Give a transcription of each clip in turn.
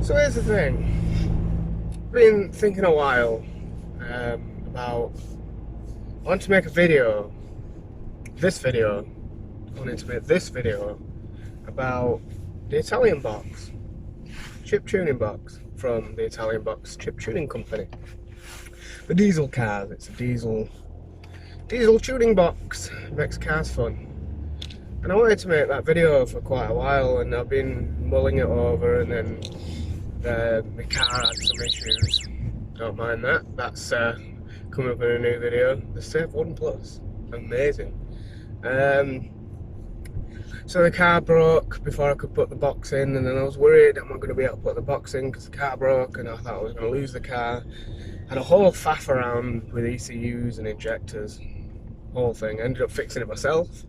So here's the thing. I've been thinking a while about. I want to make a video. I wanted to make this video about the Italian box, chip tuning box from the Italian box chip tuning company. The diesel cars. It's a diesel tuning box. Makes cars fun. And I wanted to make that video for quite a while, and I've been mulling it over, and then my car had some issues. Don't mind that. That's coming up in a new video. The Safe One Plus, amazing. So the car broke before I could put the box in, and then I was worried I'm not going to be able to put the box in because the car broke, and I thought I was going to lose the car. Had a whole faff around with ECUs and injectors, whole thing. Ended up fixing it myself.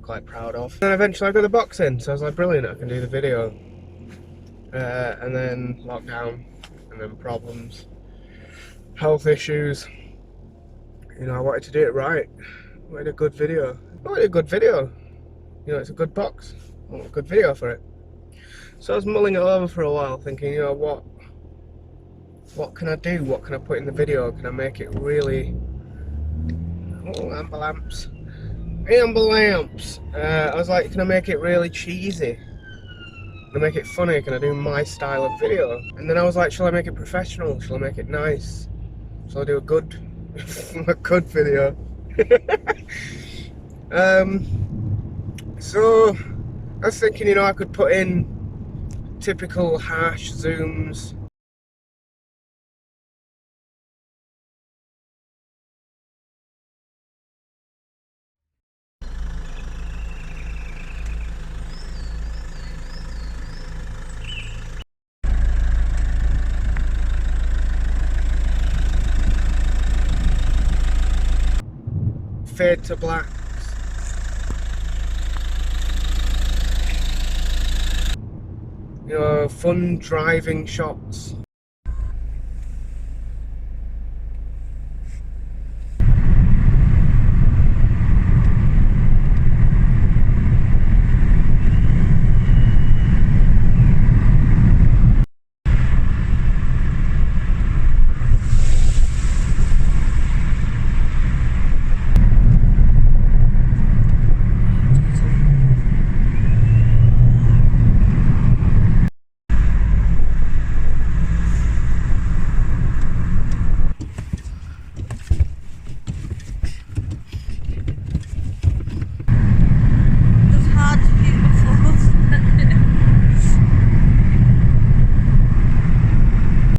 Quite proud of. And then eventually I got the box in, so I was like, brilliant, I can do the video. And then lockdown, and then problems, health issues. You know, I wanted to do it right. I wanted a good video. You know, it's a good box. I want a good video for it. So I was mulling it over for a while, thinking, you know, what can I do? What can I put in the video? Can I make it really... Oh, amber lamps. Amber lamps. I was like, can I make it really cheesy? Can I make it funny? Can I do my style of video? And then I was like, shall I make it professional? Shall I make it nice? Shall I do a good video? So I was thinking, you know, I could put in typical harsh zooms. Fade to blacks. You know, fun driving shots.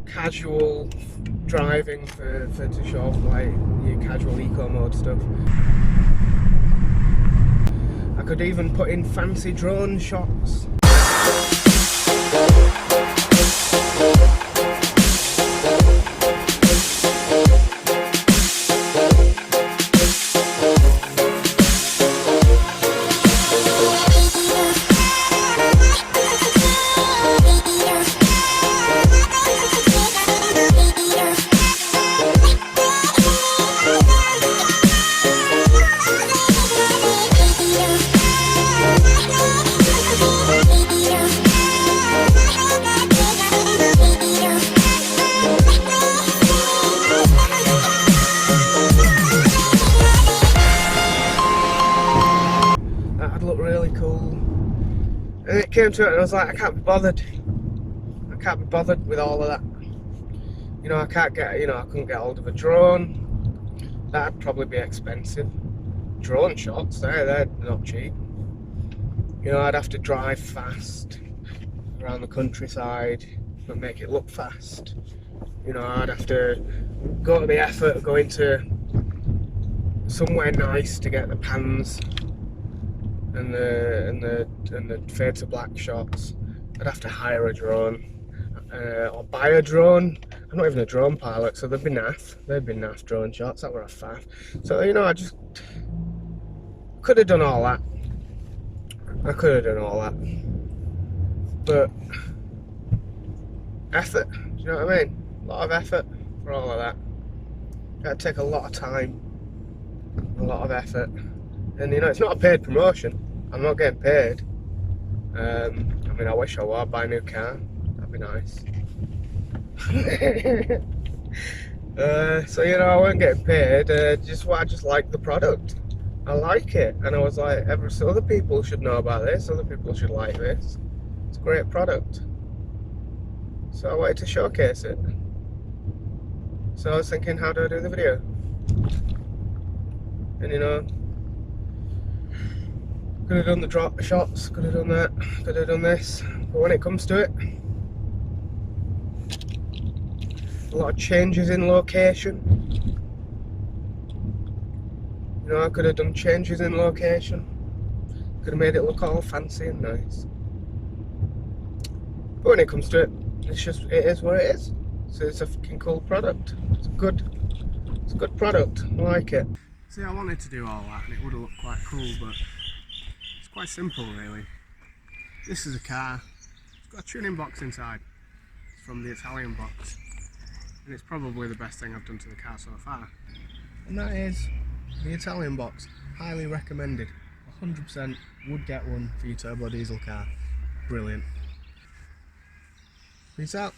Casual driving to show off like your casual eco mode stuff. I could even put in fancy drone shots. That'd look really cool. And it came to it and I was like, I can't be bothered. I can't be bothered with all of that. You know, I couldn't get hold of a drone. That'd probably be expensive. Drone shots, they're not cheap. You know, I'd have to drive fast around the countryside and make it look fast. You know, I'd have to go to the effort of going to somewhere nice to get the pans and the fade to black shots. I'd have to hire a drone or buy a drone. I'm not even a drone pilot, so they'd be naff drone shots. That were a faff. So, you know, I just could have done all that. But effort, do you know what I mean? A lot of effort for all of that. That'd take a lot of time, a lot of effort. And you know, it's not a paid promotion. I'm not getting paid. I mean, I wish I were. Buy a new car. That'd be nice. So you know, I weren't getting paid. I just like the product. I like it, and I was like, so other people should know about this. Other people should like this. It's a great product. So I wanted to showcase it. So I was thinking, how do I do the video? And you know, could have done the drop shots, could have done that, could have done this. But when it comes to it, a lot of changes in location. You know, I could have done changes in location. Could have made it look all fancy and nice. But when it comes to it, it is what it is. So it's a fucking cool product. It's a good product. I like it. See, I wanted to do all that and it would have looked quite cool, but it's quite simple really. This is a car. It's got a tuning box inside. It's from the Italian box. And it's probably the best thing I've done to the car so far. And that is the Italian box. Highly recommended. 100% would get one for your turbo diesel car. Brilliant. Peace out.